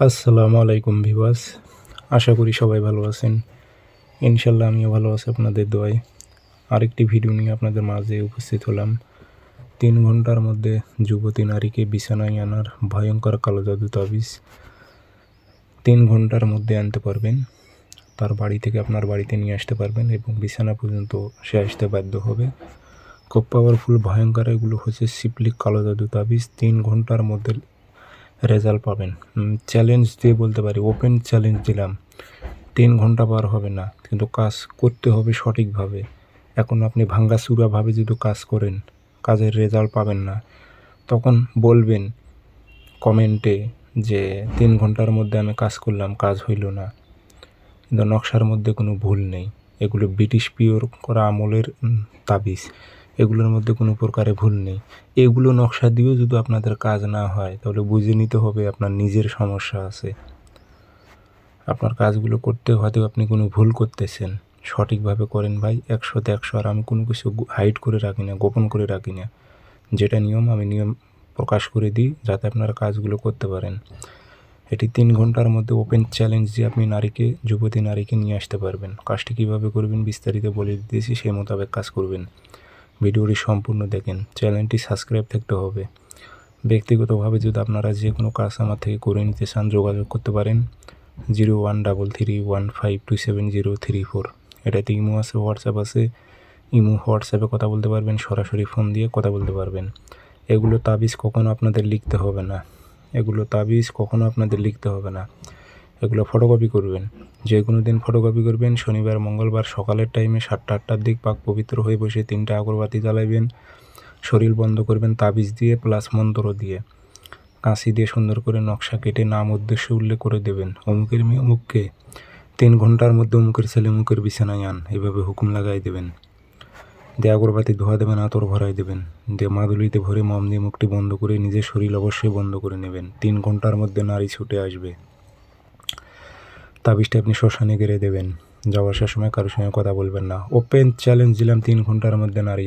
আসসালামু আলাইকুম ভিউয়ার্স, আশা করি সবাই ভালো আছেন। ইনশাল্লাহ আমিও ভালো আছি আপনাদের দোয়ায়। আরেকটি ভিডিও নিয়ে আপনাদের মাঝে উপস্থিত হলাম। 3 ঘন্টার মধ্যে যুবতী নারীকে বিছানায় আনার ভয়ঙ্কর কালো জাদু তাবিজ 3 ঘন্টার মধ্যে আনতে পারবেন। তার বাড়ি থেকে আপনার বাড়িতে নিয়ে আসতে পারবেন এবং বিছানা পর্যন্ত সে আসতে বাধ্য হবে। খুব পাওয়ারফুল ভয়ঙ্কর এগুলো হচ্ছে সিপলিক কালো জাদু তাবিজ। 3 ঘন্টার মধ্যে রেজাল্ট পাবেন। চ্যালেঞ্জ দিয়ে বলতে পারি, ওপেন চ্যালেঞ্জ দিলাম। 3 ঘন্টা পার হবে না, কিন্তু কাজ করতে হবে সঠিকভাবে। এখন আপনি ভাঙ্গাচুরাভাবে যদি কাজ করেন, কাজের রেজাল্ট পাবেন না। তখন বলবেন কমেন্টে যে 3 ঘন্টার মধ্যে আমি কাজ করলাম, কাজ হইল না। কিন্তু নকশার মধ্যে কোনো ভুল নেই। এগুলো ব্রিটিশ পিওর করা আমলের তাবিজ। এগুলোর মধ্যে কোনো প্রকারে ভুল নেই। এগুলো নকশা দিয়েও যদি আপনাদের কাজ না হয়, তাহলে বুঝে নিতে হবে আপনার নিজের সমস্যা আছে। আপনার কাজগুলো করতে হয়তো আপনি কোনো ভুল করতেছেন। সঠিকভাবে করেন ভাই, 100তে 100। আর আমি কোনো কিছু হাইড করে রাখি না, গোপন করে রাখি না। যেটা নিয়ম আমি নিয়ম প্রকাশ করে দিই, যাতে আপনারা কাজগুলো করতে পারেন। এটি 3 ঘন্টার মধ্যে ওপেন চ্যালেঞ্জ দিয়ে আপনি যুবতী নারীকে নিয়ে আসতে পারবেন। কাজটি কীভাবে করবেন বিস্তারিত বলে দিতেছি, সেই মোতাবেক কাজ করবেন। ভিডিওটি সম্পূর্ণ দেখেন। চ্যানেলটি সাবস্ক্রাইব থাকতে হবে। ব্যক্তিগতভাবে যদি আপনারা যে কোনো কাজ আমার থেকে করে নিতে চান, যোগাযোগ করতে পারেন 013315270034। এটাতে ইমো আছে, হোয়াটসঅ্যাপ আছে। হোয়াটসঅ্যাপে কথা বলতে পারবেন, সরাসরি ফোন দিয়ে কথা বলতে পারবেন। এগুলো তাবিজ কখনো আপনাদের লিখতে হবে না। এগুলো ফটোকপি করবেন। যে কোনো দিন ফটোকপি করবেন। শনিবার মঙ্গলবার সকালের টাইমে 7টা-8টার দিক পাক পবিত্র হয়ে বসে 3টা আগরবাতি জ্বালাইবেন। শরীর বন্ধ করবেন তাবিজ দিয়ে প্লাস মন্ত্র দিয়ে। কাঁচি দিয়ে সুন্দর করে নকশা কেটে নাম উদ্দেশ্য উল্লেখ করে দেবেন। অমুকের মেয়ে অমুককে 3 ঘন্টার মধ্যে অমুকের ছেলে অমুকের বিছানায় আন, এভাবে হুকুম লাগাই দেবেন। দিয়ে আগরবাতি ধোয়া দেবেন, আতর ভরাই দেবেন। দিয়ে মাদুলিতে ভরে মম দিয়ে মুখটি বন্ধ করে নিজের শরীর অবশ্যই বন্ধ করে নেবেন। 3 ঘন্টার মধ্যে নারী ছুটে আসবে। তাবিজটা আপনি শ্মশানে গেড়ে দেবেন। যাওয়ার সময় কারোর সঙ্গে কথা বলবেন না। ওপেন চ্যালেঞ্জ দিলাম, 3 ঘন্টার মধ্যে নারী